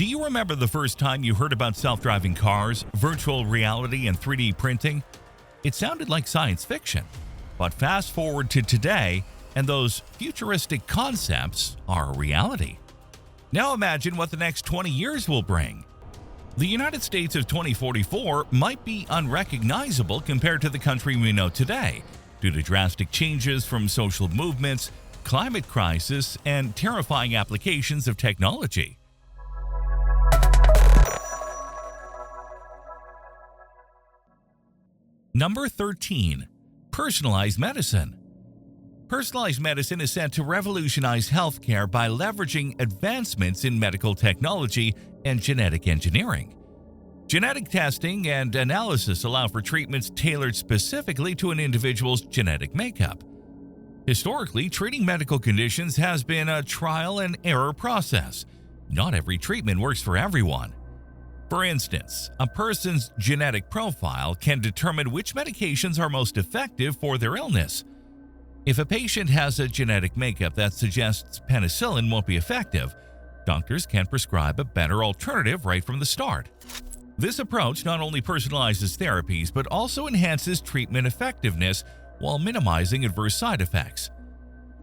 Do you remember the first time you heard about self-driving cars, virtual reality, and 3D printing? It sounded like science fiction. But fast forward to today, and those futuristic concepts are a reality. Now imagine what the next 20 years will bring. The United States of 2044 might be unrecognizable compared to the country we know today, due to drastic changes from social movements, climate crisis, and terrifying applications of technology. Number 13. Personalized medicine. Personalized medicine is set to revolutionize healthcare by leveraging advancements in medical technology and genetic engineering. Genetic testing and analysis allow for treatments tailored specifically to an individual's genetic makeup. Historically, treating medical conditions has been a trial and error process. Not every treatment works for everyone. For instance, a person's genetic profile can determine which medications are most effective for their illness. If a patient has a genetic makeup that suggests penicillin won't be effective, doctors can prescribe a better alternative right from the start. This approach not only personalizes therapies but also enhances treatment effectiveness while minimizing adverse side effects.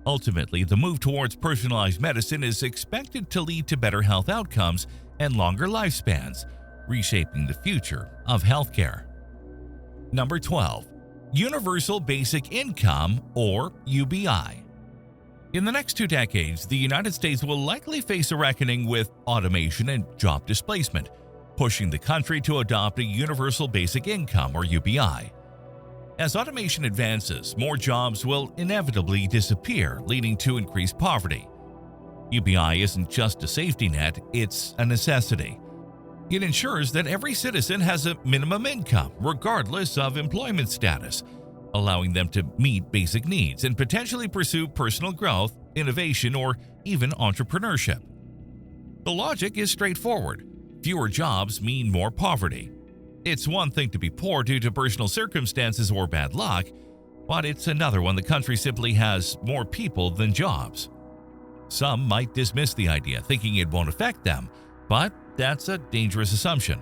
Ultimately, the move towards personalized medicine is expected to lead to better health outcomes and longer lifespans, reshaping the future of healthcare. Number 12. Universal Basic Income, or UBI. In the next 2 decades, the United States will likely face a reckoning with automation and job displacement, pushing the country to adopt a Universal Basic Income, or UBI. As automation advances, more jobs will inevitably disappear, leading to increased poverty. UBI isn't just a safety net, it's a necessity. It ensures that every citizen has a minimum income, regardless of employment status, allowing them to meet basic needs and potentially pursue personal growth, innovation, or even entrepreneurship. The logic is straightforward. Fewer jobs mean more poverty. It's one thing to be poor due to personal circumstances or bad luck, but it's another when the country simply has more people than jobs. Some might dismiss the idea, thinking it won't affect them, but that's a dangerous assumption.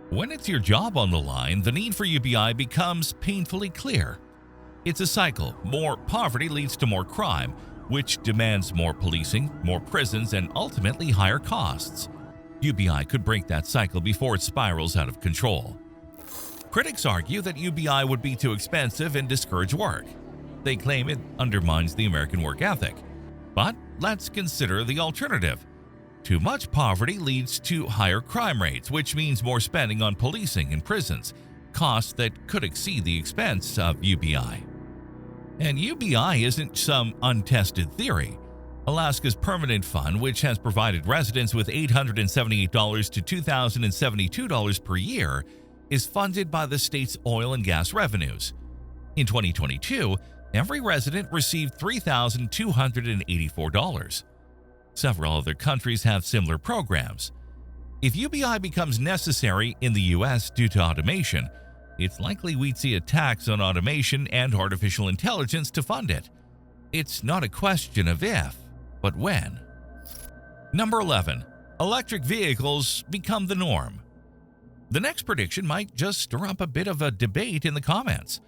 When it's your job on the line, the need for UBI becomes painfully clear. It's a cycle. More poverty leads to more crime, which demands more policing, more prisons, and ultimately higher costs. UBI could break that cycle before it spirals out of control. Critics argue that UBI would be too expensive and discourage work. They claim it undermines the American work ethic. But let's consider the alternative. Too much poverty leads to higher crime rates, which means more spending on policing and prisons, costs that could exceed the expense of UBI. And UBI isn't some untested theory. Alaska's Permanent Fund, which has provided residents with $878 to $2,072 per year, is funded by the state's oil and gas revenues. In 2022, every resident received $3,284. Several other countries have similar programs. If UBI becomes necessary in the U.S. due to automation, it's likely we'd see a tax on automation and artificial intelligence to fund it. It's not a question of if, but when. Number 11. Electric vehicles become the norm. The next prediction might just stir up a bit of a debate in the comments.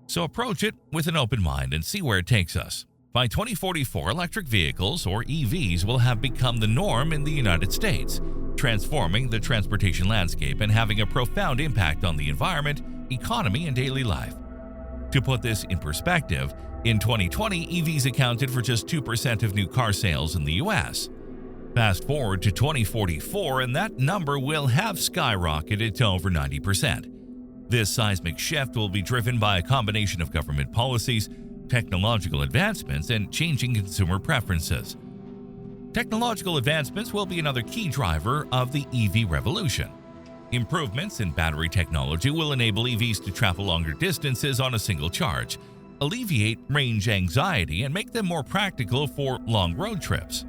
So approach it with an open mind and see where it takes us. By 2044, electric vehicles, or EVs, will have become the norm in the United States, transforming the transportation landscape and having a profound impact on the environment, economy, and daily life. To put this in perspective, in 2020, EVs accounted for just 2% of new car sales in the US. Fast forward to 2044, and that number will have skyrocketed to over 90%. This seismic shift will be driven by a combination of government policies, technological advancements, and changing consumer preferences. Technological advancements will be another key driver of the EV revolution. Improvements in battery technology will enable EVs to travel longer distances on a single charge, alleviate range anxiety, and make them more practical for long road trips.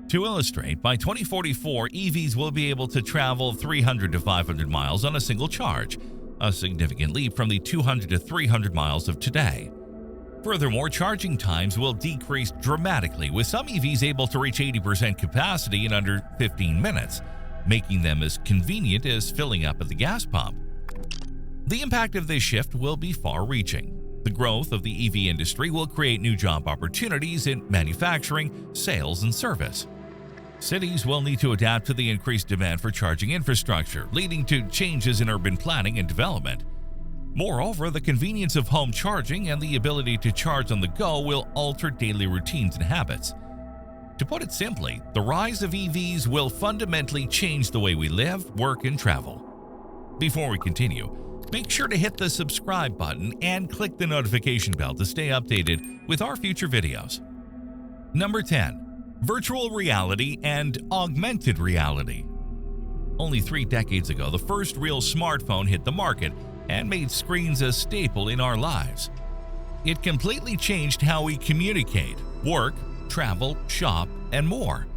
To illustrate, by 2044, EVs will be able to travel 300 to 500 miles on a single charge, a significant leap from the 200 to 300 miles of today. Furthermore, charging times will decrease dramatically, with some EVs able to reach 80% capacity in under 15 minutes. making them as convenient as filling up at the gas pump. The impact of this shift will be far-reaching. The growth of the EV industry will create new job opportunities in manufacturing, sales, and service. Cities will need to adapt to the increased demand for charging infrastructure, leading to changes in urban planning and development. Moreover, the convenience of home charging and the ability to charge on the go will alter daily routines and habits. To put it simply, the rise of EVs will fundamentally change the way we live, work, and travel. Before we continue, make sure to hit the subscribe button and click the notification bell to stay updated with our future videos. Number 10. Virtual reality and augmented reality. Only 3 decades ago, the first real smartphone hit the market and made screens a staple in our lives. It completely changed how we communicate, work, travel, shop, and more.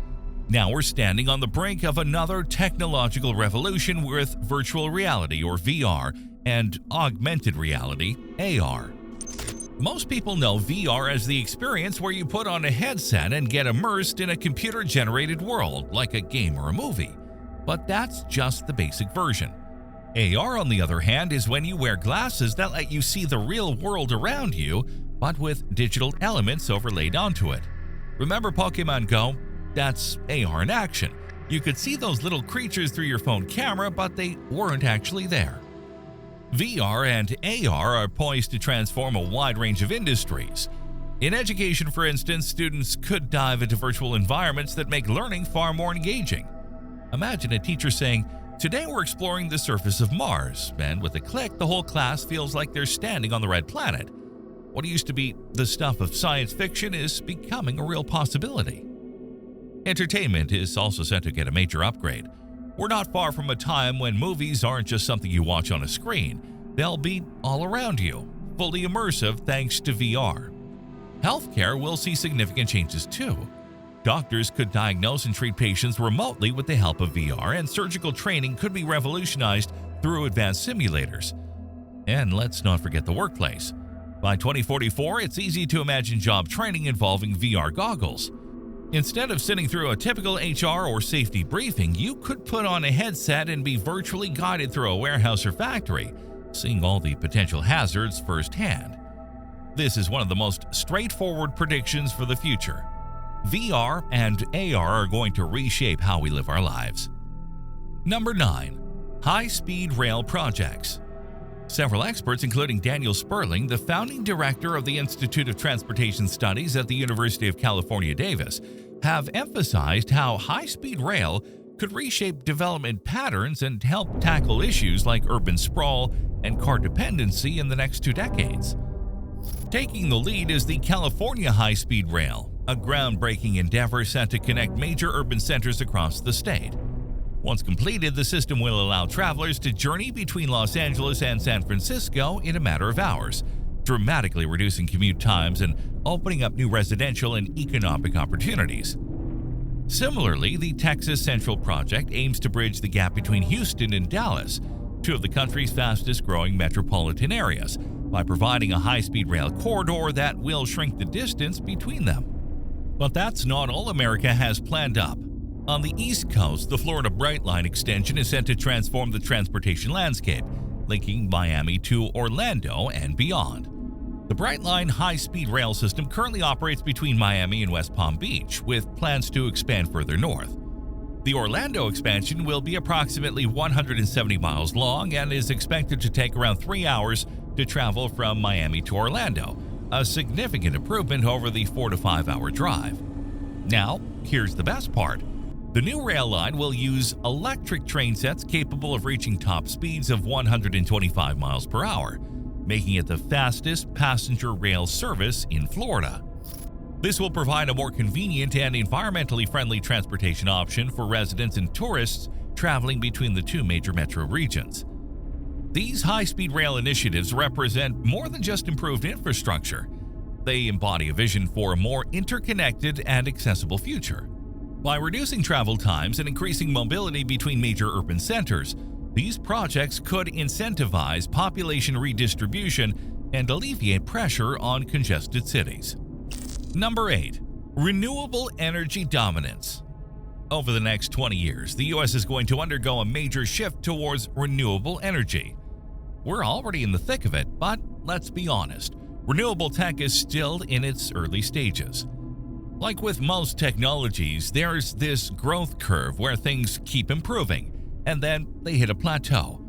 Now we're standing on the brink of another technological revolution with virtual reality, or VR, and augmented reality, AR. Most people know VR as the experience where you put on a headset and get immersed in a computer-generated world, like a game or a movie. But that's just the basic version. AR, on the other hand, is when you wear glasses that let you see the real world around you, but with digital elements overlaid onto it. Remember Pokemon Go? That's AR in action. You could see those little creatures through your phone camera, but they weren't actually there. VR and AR are poised to transform a wide range of industries. In education, for instance, students could dive into virtual environments that make learning far more engaging. Imagine a teacher saying, "Today we're exploring the surface of Mars," and with a click, the whole class feels like they're standing on the red planet. What used to be the stuff of science fiction is becoming a real possibility. Entertainment is also set to get a major upgrade. We're not far from a time when movies aren't just something you watch on a screen. They'll be all around you, fully immersive thanks to VR. Healthcare will see significant changes too. Doctors could diagnose and treat patients remotely with the help of VR, and surgical training could be revolutionized through advanced simulators. And let's not forget the workplace. By 2044, it's easy to imagine job training involving VR goggles. Instead of sitting through a typical HR or safety briefing, you could put on a headset and be virtually guided through a warehouse or factory, seeing all the potential hazards firsthand. This is one of the most straightforward predictions for the future. VR and AR are going to reshape how we live our lives. Number 9. High-speed rail projects. Several experts, including Daniel Sperling, the founding director of the Institute of Transportation Studies at the University of California, Davis, have emphasized how high-speed rail could reshape development patterns and help tackle issues like urban sprawl and car dependency in the next 2 decades. Taking the lead is the California High-Speed Rail, a groundbreaking endeavor set to connect major urban centers across the state. Once completed, the system will allow travelers to journey between Los Angeles and San Francisco in a matter of hours, dramatically reducing commute times and opening up new residential and economic opportunities. Similarly, the Texas Central project aims to bridge the gap between Houston and Dallas, 2 of the country's fastest-growing metropolitan areas, by providing a high-speed rail corridor that will shrink the distance between them. But that's not all America has planned up. On the East Coast, the Florida Brightline extension is set to transform the transportation landscape, linking Miami to Orlando and beyond. The Brightline high-speed rail system currently operates between Miami and West Palm Beach, with plans to expand further north. The Orlando expansion will be approximately 170 miles long and is expected to take around 3 hours to travel from Miami to Orlando, a significant improvement over the 4 to 5 hour drive. Now, here's the best part. The new rail line will use electric train sets capable of reaching top speeds of 125 miles per hour, making it the fastest passenger rail service in Florida. This will provide a more convenient and environmentally friendly transportation option for residents and tourists traveling between the 2 major metro regions. These high-speed rail initiatives represent more than just improved infrastructure. They embody a vision for a more interconnected and accessible future. By reducing travel times and increasing mobility between major urban centers, these projects could incentivize population redistribution and alleviate pressure on congested cities. Number 8. Renewable energy dominance. Over the next 20 years, the US is going to undergo a major shift towards renewable energy. We're already in the thick of it, but let's be honest, renewable tech is still in its early stages. Like with most technologies, there's this growth curve where things keep improving, and then they hit a plateau.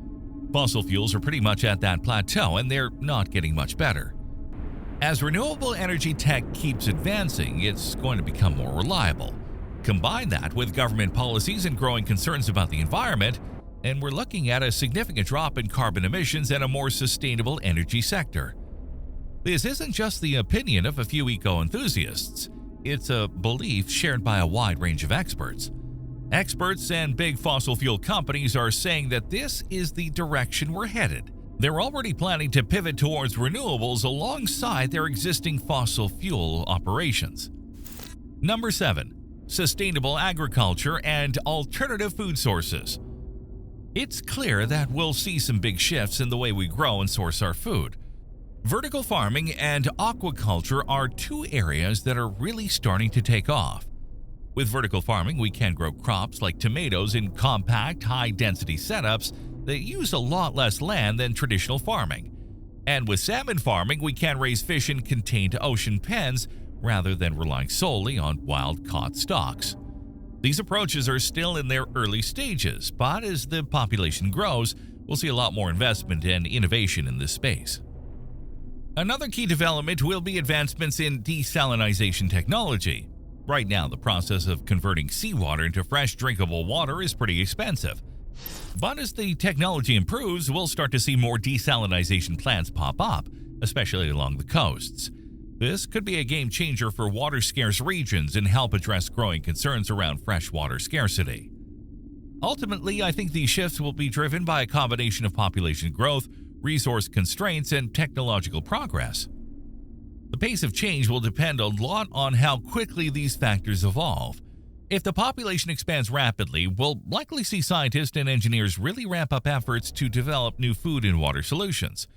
Fossil fuels are pretty much at that plateau, and they're not getting much better. As renewable energy tech keeps advancing, it's going to become more reliable. Combine that with government policies and growing concerns about the environment, and we're looking at a significant drop in carbon emissions and a more sustainable energy sector. This isn't just the opinion of a few eco-enthusiasts. It's a belief shared by a wide range of experts. Experts and big fossil fuel companies are saying that this is the direction we're headed. They're already planning to pivot towards renewables alongside their existing fossil fuel operations. Number 7. Sustainable agriculture and alternative food sources. It's clear that we'll see some big shifts in the way we grow and source our food. Vertical farming and aquaculture are two areas that are really starting to take off. With vertical farming, we can grow crops like tomatoes in compact, high-density setups that use a lot less land than traditional farming. And with salmon farming, we can raise fish in contained ocean pens rather than relying solely on wild-caught stocks. These approaches are still in their early stages, but as the population grows, we'll see a lot more investment and innovation in this space. Another key development will be advancements in desalination technology. Right now, the process of converting seawater into fresh drinkable water is pretty expensive. But as the technology improves, we'll start to see more desalination plants pop up, especially along the coasts. This could be a game changer for water-scarce regions and help address growing concerns around freshwater scarcity. Ultimately, I think these shifts will be driven by a combination of population growth, resource constraints, and technological progress. The pace of change will depend a lot on how quickly these factors evolve. If the population expands rapidly, we'll likely see scientists and engineers really ramp up efforts to develop new food and water solutions.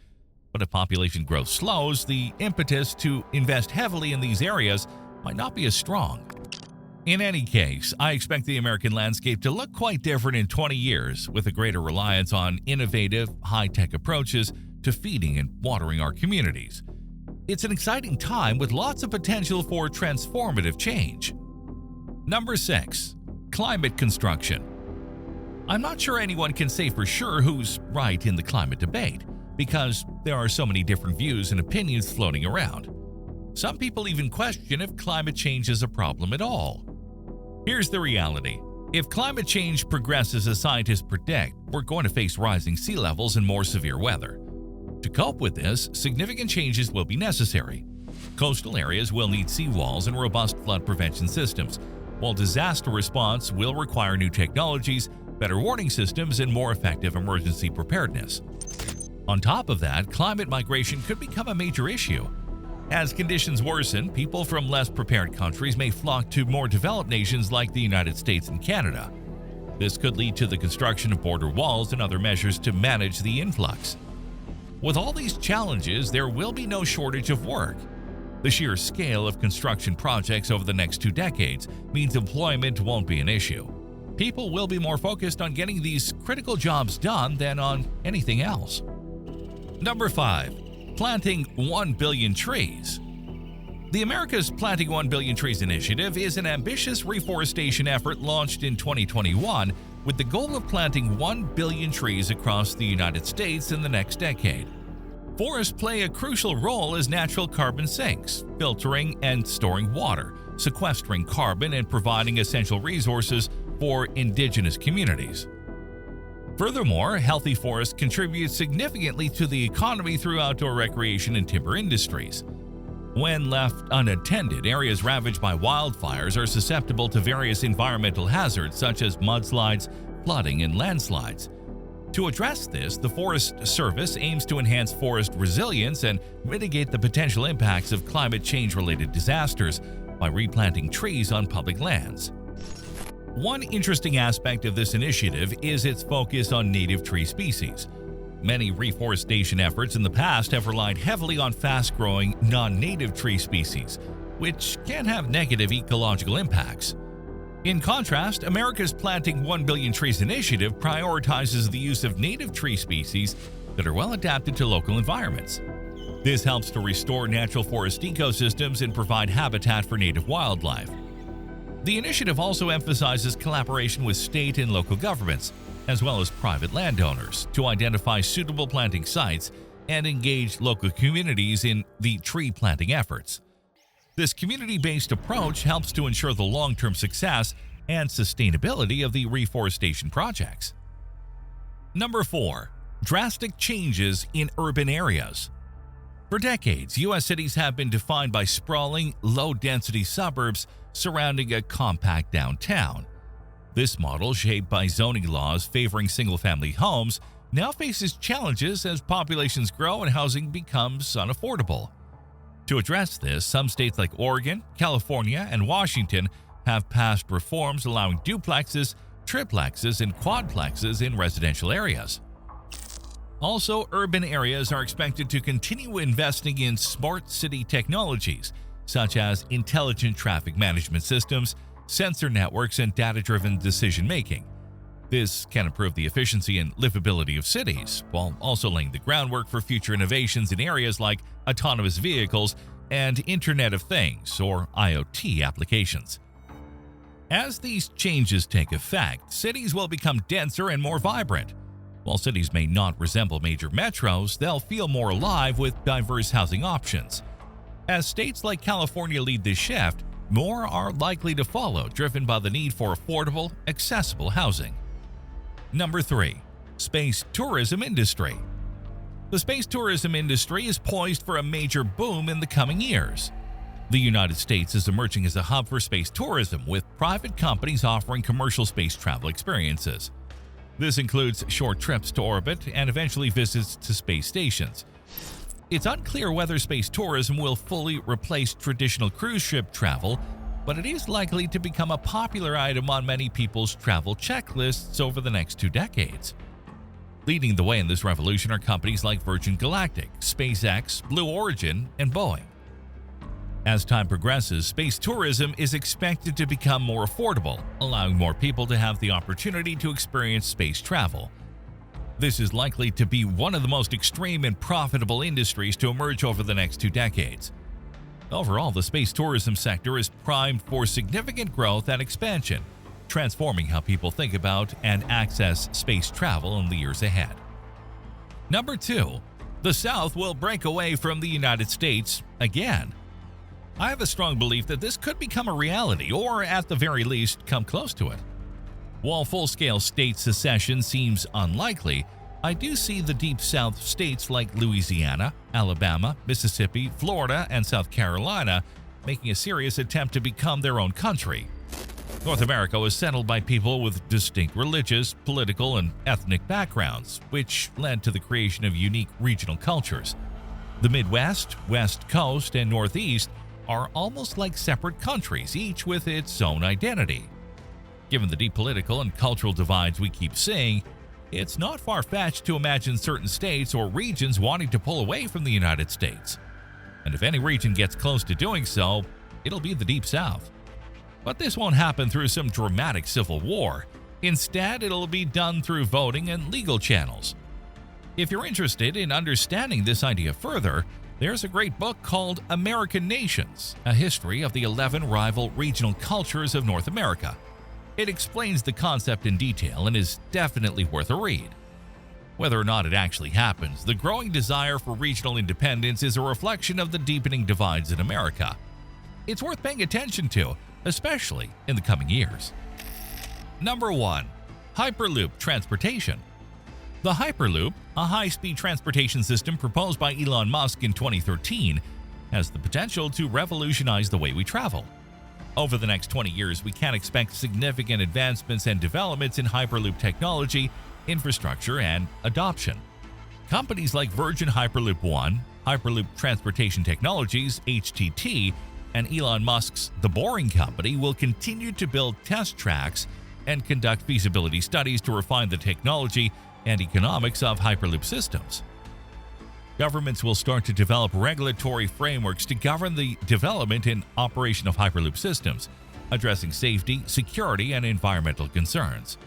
But if population growth slows, the impetus to invest heavily in these areas might not be as strong. In any case, I expect the American landscape to look quite different in 20 years, with a greater reliance on innovative, high-tech approaches to feeding and watering our communities. It's an exciting time with lots of potential for transformative change. Number 6. Climate construction. I'm not sure anyone can say for sure who's right in the climate debate, because there are so many different views and opinions floating around. Some people even question if climate change is a problem at all. Here's the reality. If climate change progresses as scientists predict, we're going to face rising sea levels and more severe weather. To cope with this, significant changes will be necessary. Coastal areas will need seawalls and robust flood prevention systems, while disaster response will require new technologies, better warning systems, and more effective emergency preparedness. On top of that, climate migration could become a major issue. As conditions worsen, people from less prepared countries may flock to more developed nations like the United States and Canada. This could lead to the construction of border walls and other measures to manage the influx. With all these challenges, there will be no shortage of work. The sheer scale of construction projects over the next 2 decades means employment won't be an issue. People will be more focused on getting these critical jobs done than on anything else. Number 5. Planting 1 billion trees. The America's Planting 1 Billion Trees initiative is an ambitious reforestation effort launched in 2021 with the goal of planting 1 billion trees across the United States in the next decade. Forests play a crucial role as natural carbon sinks, filtering and storing water, sequestering carbon, and providing essential resources for indigenous communities. Furthermore, healthy forests contribute significantly to the economy through outdoor recreation and timber industries. When left unattended, areas ravaged by wildfires are susceptible to various environmental hazards such as mudslides, flooding, and landslides. To address this, the Forest Service aims to enhance forest resilience and mitigate the potential impacts of climate change-related disasters by replanting trees on public lands. One interesting aspect of this initiative is its focus on native tree species. Many reforestation efforts in the past have relied heavily on fast-growing, non-native tree species, which can have negative ecological impacts. In contrast, America's Planting 1 Billion Trees initiative prioritizes the use of native tree species that are well adapted to local environments. This helps to restore natural forest ecosystems and provide habitat for native wildlife. The initiative also emphasizes collaboration with state and local governments, as well as private landowners, to identify suitable planting sites and engage local communities in the tree planting efforts. This community-based approach helps to ensure the long-term success and sustainability of the reforestation projects. Number 4. Drastic changes in urban areas. For decades, U.S. cities have been defined by sprawling, low-density suburbs surrounding a compact downtown. This model, shaped by zoning laws favoring single-family homes, now faces challenges as populations grow and housing becomes unaffordable. To address this, some states like Oregon, California, and Washington have passed reforms allowing duplexes, triplexes, and quadplexes in residential areas. Also, urban areas are expected to continue investing in smart city technologies, such as intelligent traffic management systems, sensor networks, and data-driven decision-making. This can improve the efficiency and livability of cities, while also laying the groundwork for future innovations in areas like autonomous vehicles and Internet of Things, or IoT, applications. As these changes take effect, cities will become denser and more vibrant. While cities may not resemble major metros, they'll feel more alive with diverse housing options. As states like California lead this shift, more are likely to follow, driven by the need for affordable, accessible housing. Number 3. Space tourism industry. The space tourism industry is poised for a major boom in the coming years. The United States is emerging as a hub for space tourism, with private companies offering commercial space travel experiences. This includes short trips to orbit and eventually visits to space stations. It's unclear whether space tourism will fully replace traditional cruise ship travel, but it is likely to become a popular item on many people's travel checklists over the next 2 decades. Leading the way in this revolution are companies like Virgin Galactic, SpaceX, Blue Origin, and Boeing. As time progresses, space tourism is expected to become more affordable, allowing more people to have the opportunity to experience space travel. This is likely to be one of the most extreme and profitable industries to emerge over the next 2 decades. Overall, the space tourism sector is primed for significant growth and expansion, transforming how people think about and access space travel in the years ahead. Number 2. The South will break away from the United States again. I have a strong belief that this could become a reality, or at the very least, come close to it. While full-scale state secession seems unlikely, I do see the Deep South states like Louisiana, Alabama, Mississippi, Florida, and South Carolina making a serious attempt to become their own country. North America was settled by people with distinct religious, political, and ethnic backgrounds, which led to the creation of unique regional cultures. The Midwest, West Coast, and Northeast are almost like separate countries, each with its own identity. Given the deep political and cultural divides we keep seeing, it's not far-fetched to imagine certain states or regions wanting to pull away from the United States. And if any region gets close to doing so, it'll be the Deep South. But this won't happen through some dramatic civil war. Instead, it'll be done through voting and legal channels. If you're interested in understanding this idea further, there's a great book called American Nations, A History of the 11 Rival Regional Cultures of North America. It explains the concept in detail and is definitely worth a read. Whether or not it actually happens, the growing desire for regional independence is a reflection of the deepening divides in America. It's worth paying attention to, especially in the coming years. Number 1. Hyperloop Transportation. The Hyperloop, a high-speed transportation system proposed by Elon Musk in 2013, has the potential to revolutionize the way we travel. Over the next 20 years, we can expect significant advancements and developments in Hyperloop technology, infrastructure, and adoption. Companies like Virgin Hyperloop One, Hyperloop Transportation Technologies, HTT, and Elon Musk's The Boring Company will continue to build test tracks and conduct feasibility studies to refine the technology and economics of Hyperloop systems. Governments will start to develop regulatory frameworks to govern the development and operation of Hyperloop systems, addressing safety, security, and environmental concerns.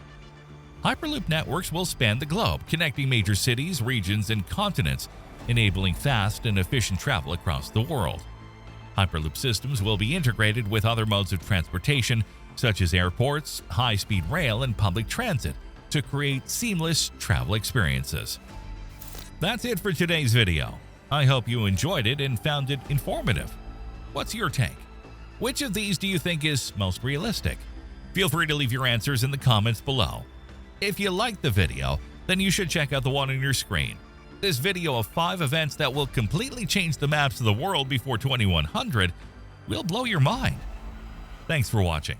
Hyperloop networks will span the globe, connecting major cities, regions, and continents, enabling fast and efficient travel across the world. Hyperloop systems will be integrated with other modes of transportation, such as airports, high-speed rail, and public transit, to create seamless travel experiences. That's it for today's video. I hope you enjoyed it and found it informative. What's your take? Which of these do you think is most realistic? Feel free to leave your answers in the comments below. If you liked the video, then you should check out the one on your screen. This video of 5 events that will completely change the maps of the world before 2100 will blow your mind. Thanks for watching.